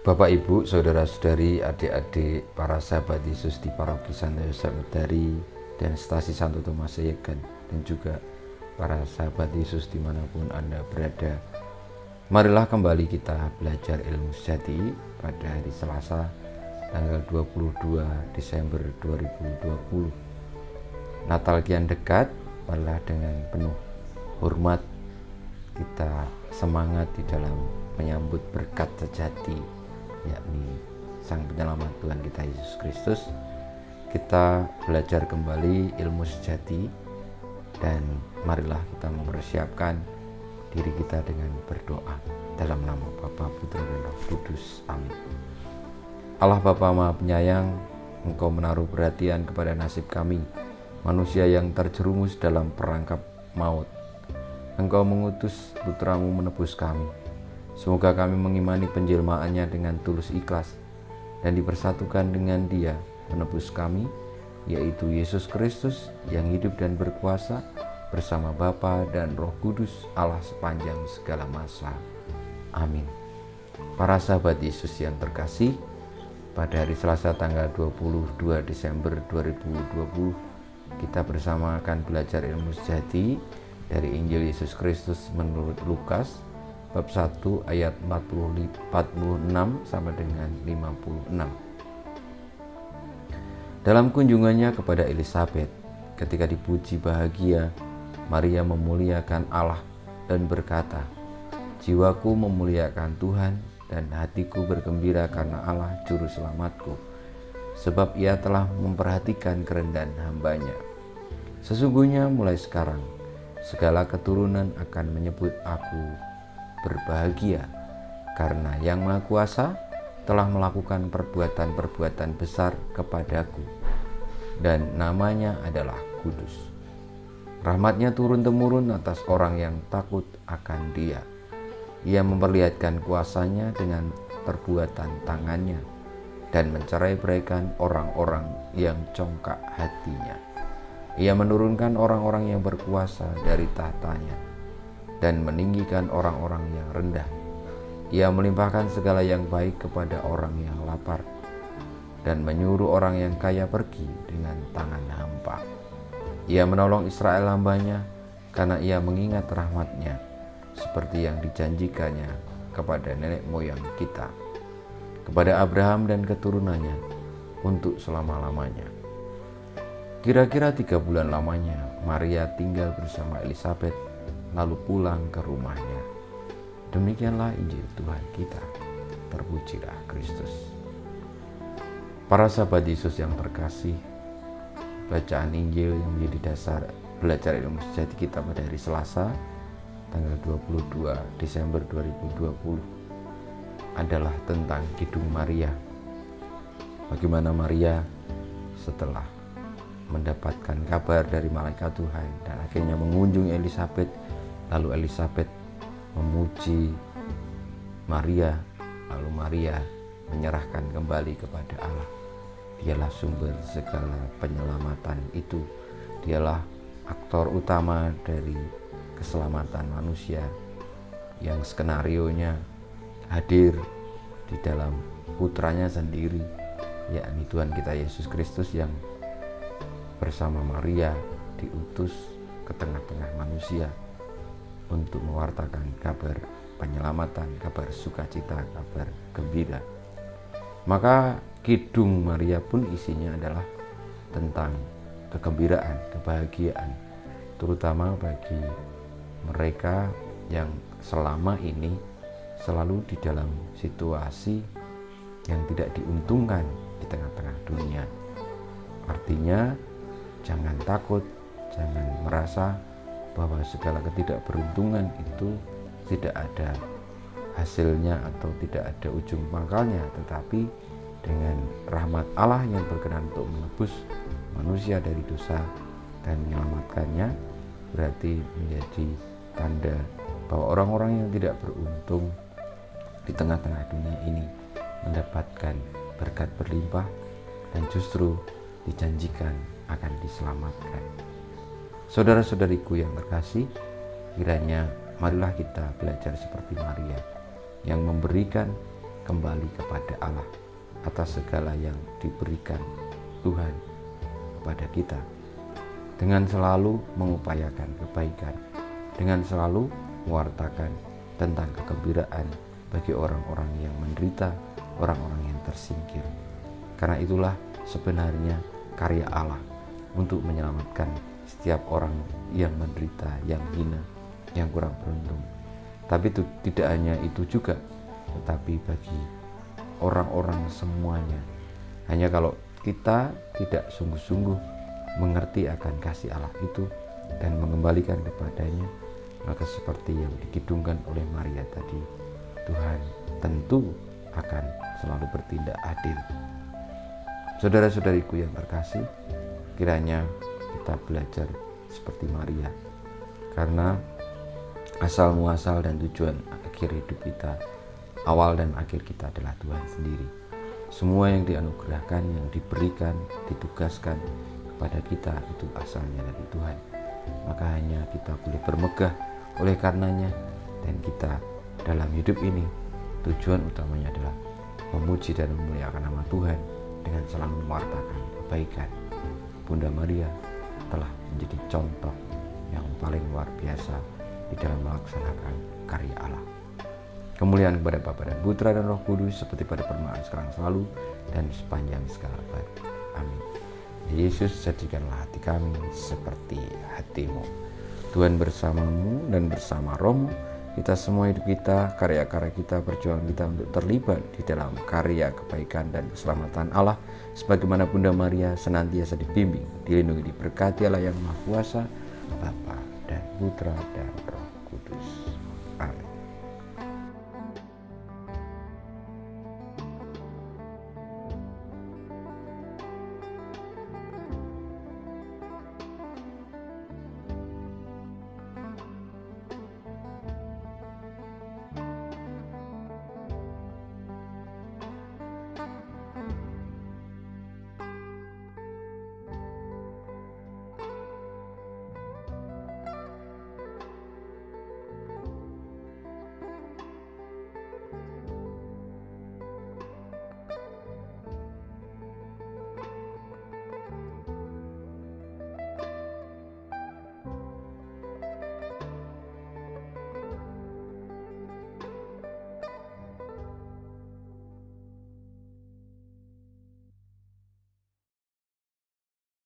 Bapak, Ibu, saudara-saudari, adik-adik, para sahabat Yesus di Paroki Santo Yosef Medari dan Stasi Santo Tomas Yegan, dan juga para sahabat Yesus dimanapun Anda berada. Marilah kembali kita belajar ilmu sejati pada hari Selasa tanggal 22 Desember 2020. Natal kian dekat, marilah dengan penuh hormat kita semangat di dalam menyambut berkat sejati, yakni Sang Penyelamat Tuhan kita Yesus Kristus. Kita belajar kembali ilmu sejati, dan marilah kita mempersiapkan diri kita dengan berdoa dalam nama Bapa, Putra, dan Roh Kudus. Amin. Allah Bapa Maha Penyayang, Engkau menaruh perhatian kepada nasib kami, manusia yang terjerumus dalam perangkap maut. Engkau mengutus Putramu menebus kami. Semoga kami mengimani penjelmaannya dengan tulus ikhlas dan dipersatukan dengan Dia menebus kami, yaitu Yesus Kristus yang hidup dan berkuasa bersama Bapa dan Roh Kudus Allah sepanjang segala masa. Amin. Para sahabat Yesus yang terkasih, pada hari Selasa tanggal 22 Desember 2020, kita bersama akan belajar ilmu sejati dari Injil Yesus Kristus menurut Lukas bab 1 ayat 46 sampai dengan 56. Dalam kunjungannya kepada Elisabet, ketika dipuji bahagia, Maria memuliakan Allah dan berkata, "Jiwaku memuliakan Tuhan dan hatiku bergembira karena Allah juru selamatku, sebab Ia telah memperhatikan kerendahan hamba-Nya. Sesungguhnya mulai sekarang segala keturunan akan menyebut aku berbahagia, karena Yang Maha Kuasa telah melakukan perbuatan-perbuatan besar kepadaku, dan namanya adalah kudus. Rahmat-Nya turun-temurun atas orang yang takut akan Dia. Ia memperlihatkan kuasa-Nya dengan perbuatan tangan-Nya dan mencerai-beraikan orang-orang yang congkak hatinya. Ia menurunkan orang-orang yang berkuasa dari tahtanya dan meninggikan orang-orang yang rendah. Ia melimpahkan segala yang baik kepada orang yang lapar dan menyuruh orang yang kaya pergi dengan tangan hampa. Ia menolong Israel hamba-Nya karena Ia mengingat rahmat-Nya seperti yang dijanjikannya kepada nenek moyang kita, kepada Abraham dan keturunannya untuk selama-lamanya." Kira-kira 3 bulan lamanya Maria tinggal bersama Elisabet, lalu pulang ke rumahnya. Demikianlah Injil Tuhan kita. Terpujilah Kristus. Para sahabat Yesus yang terkasih, bacaan Injil yang menjadi dasar belajar ilmu sejati kita pada hari Selasa tanggal 22 Desember 2020 adalah tentang Kidung Maria. Bagaimana Maria setelah mendapatkan kabar dari malaikat Tuhan dan akhirnya mengunjungi Elisabet, lalu Elisabet memuji Maria, lalu Maria menyerahkan kembali kepada Allah. Dialah sumber segala penyelamatan itu. Dialah aktor utama dari keselamatan manusia yang skenarionya hadir di dalam putranya sendiri, yakni Tuhan kita Yesus Kristus yang bersama Maria diutus ke tengah-tengah manusia untuk mewartakan kabar penyelamatan, kabar sukacita, kabar gembira. Maka Kidung Maria pun isinya adalah tentang kegembiraan, kebahagiaan, terutama bagi mereka yang selama ini selalu di dalam situasi yang tidak diuntungkan di tengah-tengah dunia. Artinya, jangan takut, jangan merasa bahwa segala ketidakberuntungan itu tidak ada hasilnya atau tidak ada ujung pangkalnya, tetapi dengan rahmat Allah yang berkenan untuk menebus manusia dari dosa dan menyelamatkannya, berarti menjadi tanda bahwa orang-orang yang tidak beruntung di tengah-tengah dunia ini mendapatkan berkat berlimpah dan justru dijanjikan akan diselamatkan. Saudara-saudariku yang terkasih, kiranya marilah kita belajar seperti Maria yang memberikan kembali kepada Allah atas segala yang diberikan Tuhan kepada kita, dengan selalu mengupayakan kebaikan, dengan selalu mewartakan tentang kegembiraan bagi orang-orang yang menderita, orang-orang yang tersingkir. Karena itulah sebenarnya karya Allah untuk menyelamatkan setiap orang yang menderita, yang hina, yang kurang beruntung. Tapi itu tidak hanya itu juga, tetapi bagi orang-orang semuanya. Hanya kalau kita tidak sungguh-sungguh mengerti akan kasih Allah itu dan mengembalikan kepadanya, maka seperti yang dikidungkan oleh Maria tadi, Tuhan tentu akan selalu bertindak adil. Saudara-saudariku yang terkasih, kiranya kita belajar seperti Maria, karena asal muasal dan tujuan akhir hidup kita, awal dan akhir kita adalah Tuhan sendiri. Semua yang dianugerahkan, yang diberikan, ditugaskan kepada kita itu asalnya dari Tuhan. Maka hanya kita boleh bermegah oleh karenanya, dan kita dalam hidup ini tujuan utamanya adalah memuji dan memuliakan nama Tuhan dengan selalu mewartakan kebaikan. Bunda Maria telah menjadi contoh yang paling luar biasa di dalam melaksanakan karya Allah. Kemuliaan kepada Bapa dan Putra dan Roh Kudus seperti pada permulaan sekarang selalu dan sepanjang segala abad. Amin. Yesus, jadikanlah hati kami seperti hati-Mu. Tuhan bersamamu dan bersama Rohmu. Kita semua hidup kita, karya-karya kita, perjuangan kita untuk terlibat di dalam karya kebaikan dan keselamatan Allah, sebagaimana Bunda Maria senantiasa dibimbing, dilindungi, diberkati Allah yang Maha Kuasa, Bapa dan Putra dan Roh